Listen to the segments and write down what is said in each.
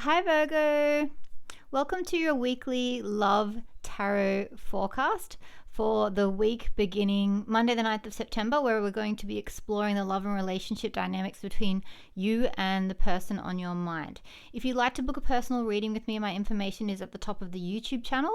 Hi Virgo, welcome to your weekly love tarot forecast for the week beginning Monday the 9th of September, where we're going to be exploring the love and relationship dynamics between you and the person on your mind. If you'd like to book a personal reading with me, my information is at the top of the YouTube channel.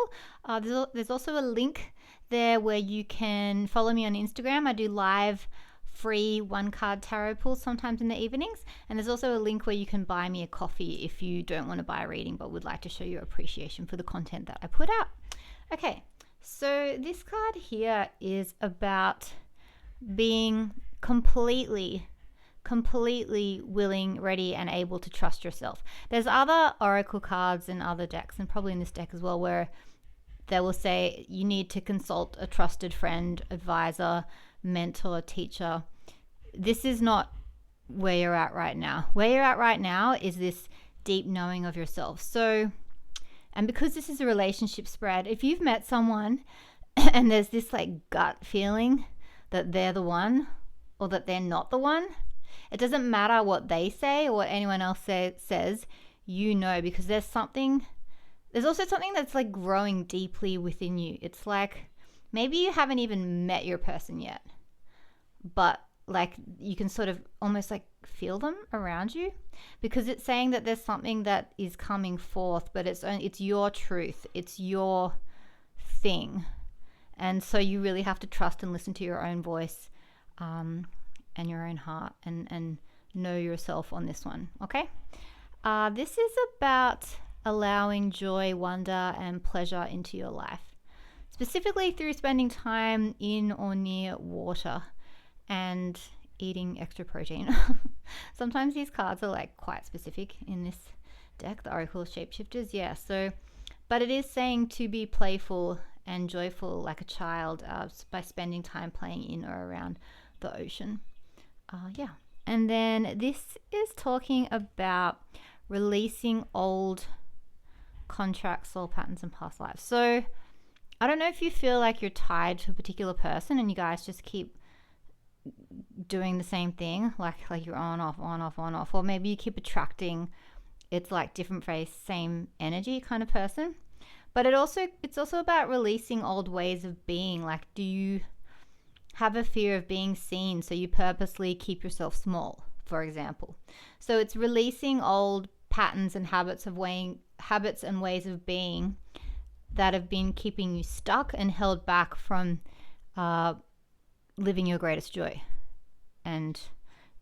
There's also a link there where you can follow me on Instagram. I do live free one card tarot pulls sometimes in the evenings, and there's also a link where you can buy me a coffee if you don't want to buy a reading but would like to show your appreciation for the content that I put out. Okay, so this card here is about being completely willing, ready, and able to trust yourself. There's other oracle cards in other decks, and probably in this deck as well, where they will say you need to consult a trusted friend, advisor, mentor, teacher. This is not where you're at right now. Where you're at right now is this deep knowing of yourself. So, and because this is a relationship spread, if you've met someone and there's this like gut feeling that they're the one or that they're not the one, it doesn't matter what they say or what anyone else says, you know, because there's also something that's like growing deeply within you. It's like maybe you haven't even met your person yet, but like you can sort of almost like feel them around you, because it's saying that there's something that is coming forth, but it's your truth, it's your thing, and so you really have to trust and listen to your own voice and your own heart and know yourself on this one. Okay, this is about allowing joy, wonder, and pleasure into your life, specifically through spending time in or near water and eating extra protein. Sometimes these cards are like quite specific in this deck, the Oracle of Shapeshifters. Yeah, so, but it is saying to be playful and joyful like a child by spending time playing in or around the ocean. Yeah. And then this is talking about releasing old contracts, soul patterns, and past lives. So I don't know if you feel like you're tied to a particular person and you guys just keep doing the same thing, like you're on off, or maybe you keep attracting, it's like different face, same energy kind of person. But it's also about releasing old ways of being. Like, do you have a fear of being seen, so you purposely keep yourself small, for example? So it's releasing old patterns and habits and ways of being that have been keeping you stuck and held back from living your greatest joy and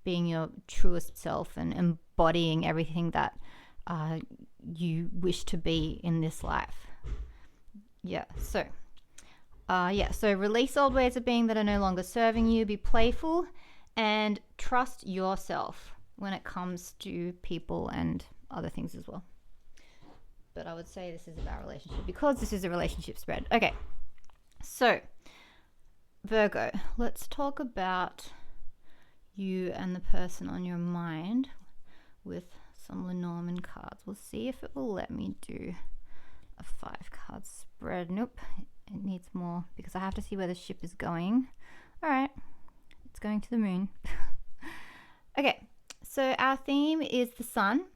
being your truest self and embodying everything that you wish to be in this life. So release old ways of being that are no longer serving you. Be playful and trust yourself when it comes to people and other things as well. But I would say this is about relationship because this is a relationship spread. Okay, so Virgo, let's talk about you and the person on your mind with some Lenormand cards. We'll see if it will let me do a 5-card spread. Nope, it needs more because I have to see where the ship is going. All right, it's going to the moon. Okay, so our theme is the sun.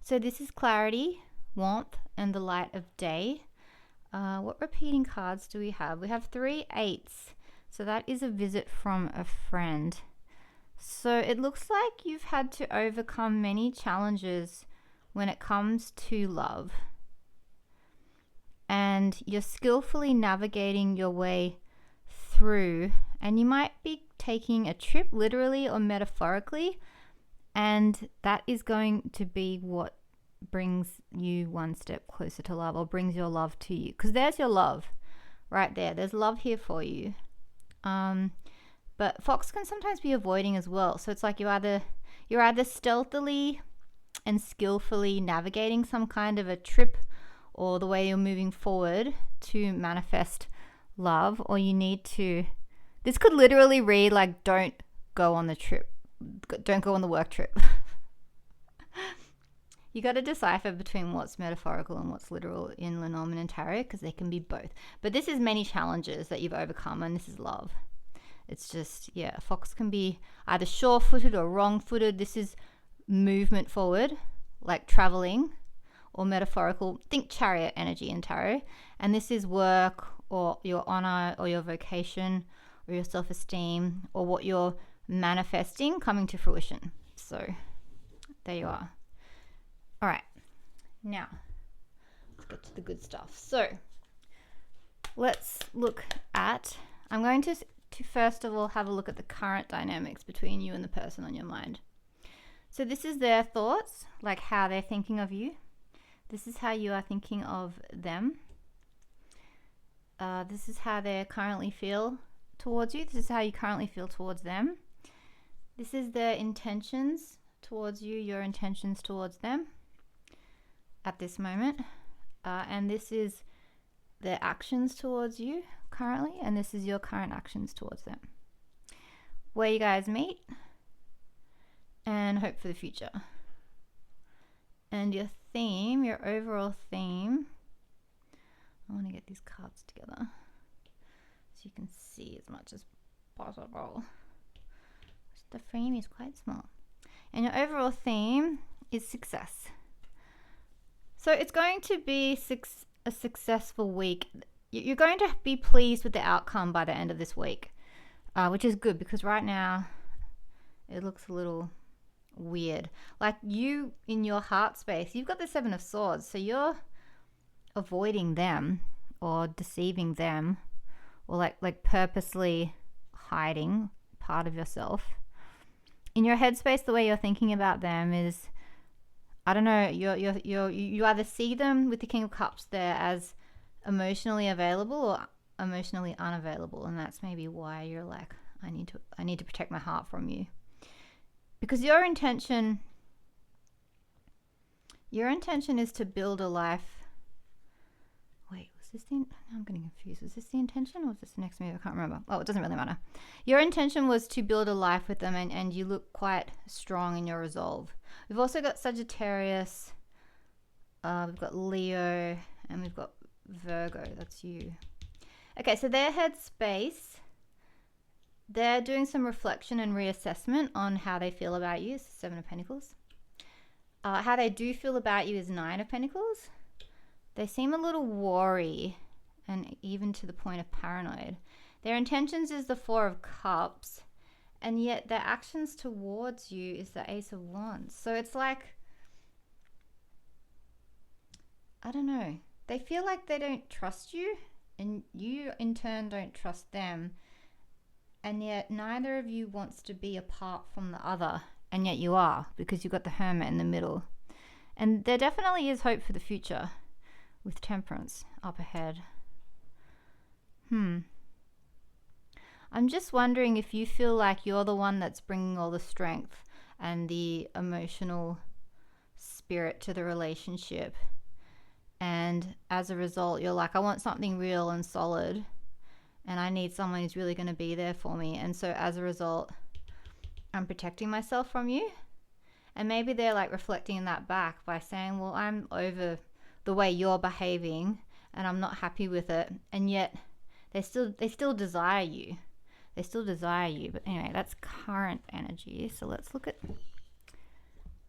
So this is clarity, warmth, and the light of day. What repeating cards do we have? We have 3 8s. So that is a visit from a friend. So it looks like you've had to overcome many challenges when it comes to love. And you're skillfully navigating your way through. And you might be taking a trip, literally or metaphorically. And that is going to be what brings you one step closer to love, or brings your love to you. Because there's your love right there. There's love here for you. But Fox can sometimes be avoiding as well. So it's like you're either stealthily and skillfully navigating some kind of a trip or the way you're moving forward to manifest love, or you need to, this could literally read like, don't go on the trip. Don't go on the work trip. You got to decipher between what's metaphorical and what's literal in Lenormand and Tarot, because they can be both. But this is many challenges that you've overcome, and this is love. It's just, yeah, Fox can be either sure-footed or wrong-footed. This is movement forward, like traveling, or metaphorical. Think chariot energy in tarot. And this is work or your honor or your vocation or your self-esteem or what you're manifesting coming to fruition. So there you are. All right. Now, let's get to the good stuff. So let's look at, I'm going to first of all have a look at the current dynamics between you and the person on your mind. So this is their thoughts, like how they're thinking of you. This is how you are thinking of them. This is how they currently feel towards you. This is how you currently feel towards them. This is their intentions towards you, your intentions towards them at this moment. And this is their actions towards you currently, and this is your current actions towards them. Where you guys meet and hope for the future. And your theme, your overall theme, I want to get these cards together so you can see as much as possible. The frame is quite small. And your overall theme is success. So it's going to be a successful week. You're going to be pleased with the outcome by the end of this week, which is good because right now it looks a little weird. Like you in your heart space, you've got the Seven of Swords, so you're avoiding them or deceiving them or like purposely hiding part of yourself. In your headspace, the way you're thinking about them is, I don't know, you either see them with the King of Cups there as emotionally available or emotionally unavailable, and that's maybe why you're like, I need to protect my heart from you. Because your intention is to build a life. Wait, was this the, I'm getting confused. Was this the intention or was this the next move? I can't remember. Oh, it doesn't really matter. Your intention was to build a life with them, and you look quite strong in your resolve. We've also got Sagittarius, we've got Leo, and we've got Virgo. That's you. Okay, so their headspace, they're doing some reflection and reassessment on how they feel about you. Seven of Pentacles. How they do feel about you is Nine of Pentacles. They seem a little worry and even to the point of paranoid. Their intentions is the Four of Cups, and yet their actions towards you is the Ace of Wands. So it's like, I don't know. They feel like they don't trust you, and you in turn don't trust them. And yet neither of you wants to be apart from the other, and yet you are, because you've got the Hermit in the middle. And there definitely is hope for the future with Temperance up ahead. I'm just wondering if you feel like you're the one that's bringing all the strength and the emotional spirit to the relationship. And as a result, you're like, I want something real and solid, and I need someone who's really going to be there for me. And so as a result, I'm protecting myself from you. And maybe they're like reflecting that back by saying, well, I'm over the way you're behaving and I'm not happy with it. And yet they still desire you. They still desire you. But anyway, that's current energy. So let's look at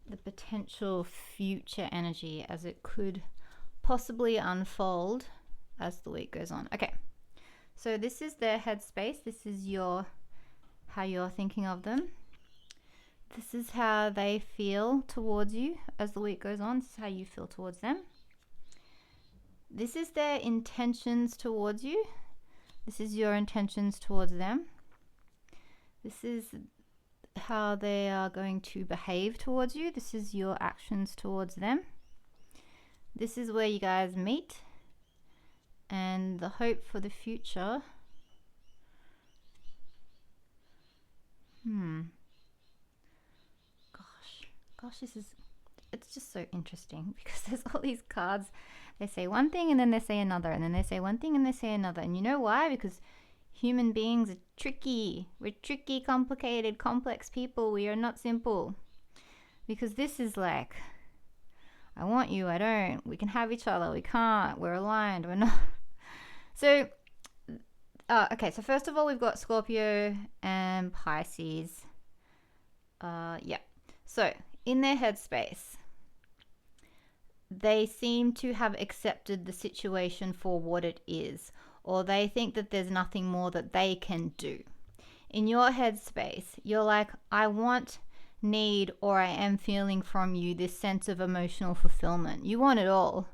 the potential future energy as it could possibly unfold as the week goes on. Okay. So this is their headspace. This is how you're thinking of them. This is how they feel towards you as the week goes on. This is how you feel towards them. This is their intentions towards you. This is your intentions towards them. This is how they are going to behave towards you. This is your actions towards them. This is where you guys meet. And the hope for the future. Gosh, it's just so interesting because there's all these cards. They say one thing and then they say another, and then they say one thing and they say another. And you know why? Because human beings are tricky. We're tricky, complicated, complex people. We are not simple. Because this is like, I want you, I don't. We can have each other, we can't. We're aligned, we're not. So, okay, so first of all, we've got Scorpio and Pisces. Yeah. So, in their headspace, they seem to have accepted the situation for what it is, or they think that there's nothing more that they can do. In your headspace, you're like, I want, need, or I am feeling from you this sense of emotional fulfillment. You want it all.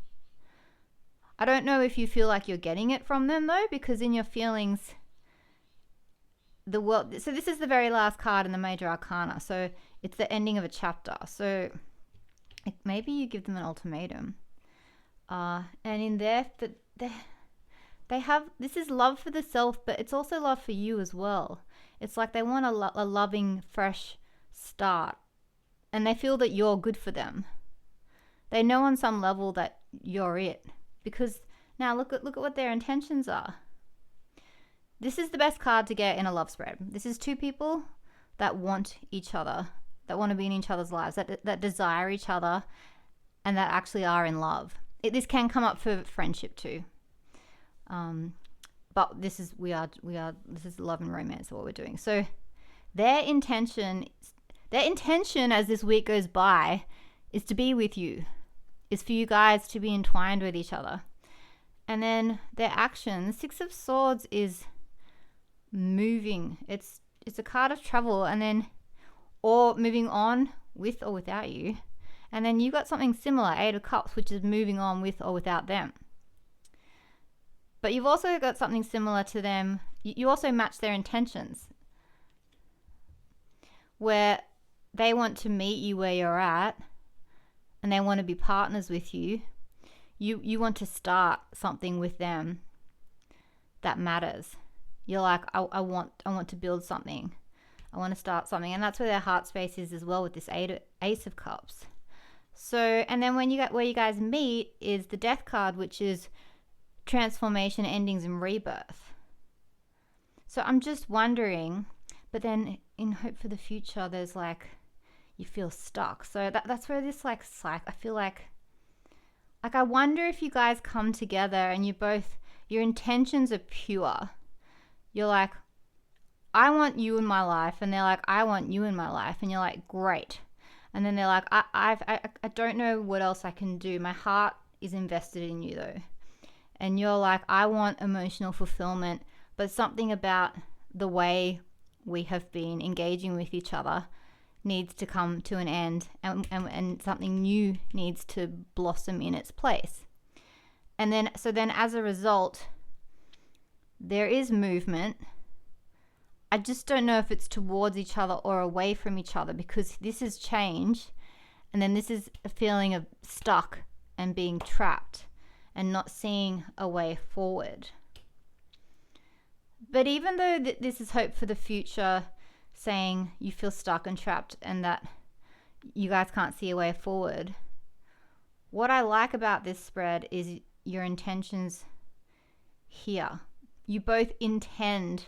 I don't know if you feel like you're getting it from them though, because in your feelings, the world. So this is the very last card in the Major Arcana. So it's the ending of a chapter. So maybe you give them an ultimatum. And in there, they have, this is love for the self, but it's also love for you as well. It's like they want a loving, fresh start. And they feel that you're good for them. They know on some level that you're it. Because now look at what their intentions are. This is the best card to get in a love spread. This is two people that want each other, that want to be in each other's lives, that desire each other, and that actually are in love. This can come up for friendship too. But this is this is love and romance, what we're doing. So their intention as this week goes by is to be with you, is for you guys to be entwined with each other. And then their action, the Six of Swords, is moving. It's a card of travel, and then or moving on with or without you. And then you got something similar, Eight of Cups, which is moving on with or without them. But you've also got something similar to them. You also match their intentions, where they want to meet you where you're at and they want to be partners with you. You want to start something with them that matters. You're like, I want to build something. I want to start something. And that's where their heart space is as well, with this Ace of Cups. So, and then where you guys meet is the Death card, which is transformation, endings, and rebirth. So I'm just wondering, but then in hope for the future, there's like, you feel stuck. So that's where this I feel like I wonder if you guys come together and your intentions are pure. You're like, I want you in my life, and they're like, I want you in my life, and you're like, great. And then they're like, I don't know what else I can do. My heart is invested in you though. And you're like, I want emotional fulfillment, but something about the way we have been engaging with each other needs to come to an end, and something new needs to blossom in its place. And then, so then as a result, there is movement. I just don't know if it's towards each other or away from each other, because this is change, and then this is a feeling of stuck and being trapped and not seeing a way forward. But even though this is hope for the future, saying you feel stuck and trapped and that you guys can't see a way forward, what I like about this spread is your intentions here. You both intend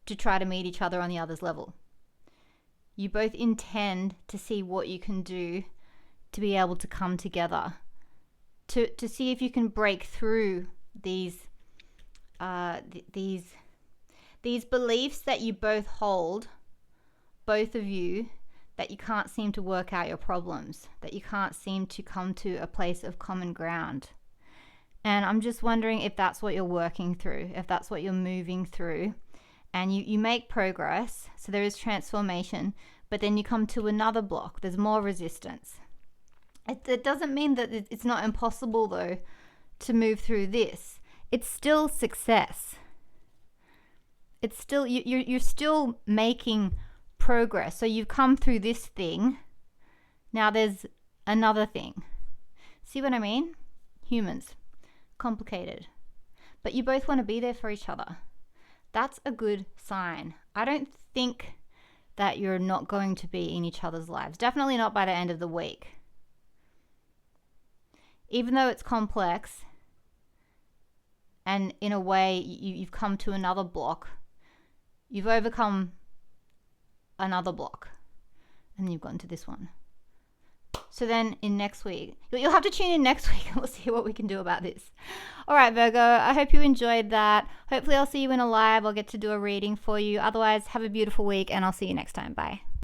to try to meet each other on the other's level. You both intend to see what you can do to be able to come together, to see if you can break through these beliefs that you both hold, both of you, that you can't seem to work out your problems, that you can't seem to come to a place of common ground. And I'm just wondering if that's what you're working through, if that's what you're moving through. And you make progress, so there is transformation, but then you come to another block. There's more resistance. It doesn't mean that it's not impossible, though, to move through this. It's still success. It's still, you're still making progress. So you've come through this thing. Now there's another thing. See what I mean? Humans. Complicated. But you both want to be there for each other. That's a good sign. I don't think that you're not going to be in each other's lives. Definitely not by the end of the week. Even though it's complex, and in a way you've come to another block, you've overcome another block, and then you've gotten to this one. So then in next week, you'll have to tune in next week and we'll see what we can do about this. All right, Virgo, I hope you enjoyed that. Hopefully I'll see you in a live. I'll get to do a reading for you. Otherwise, have a beautiful week and I'll see you next time. Bye.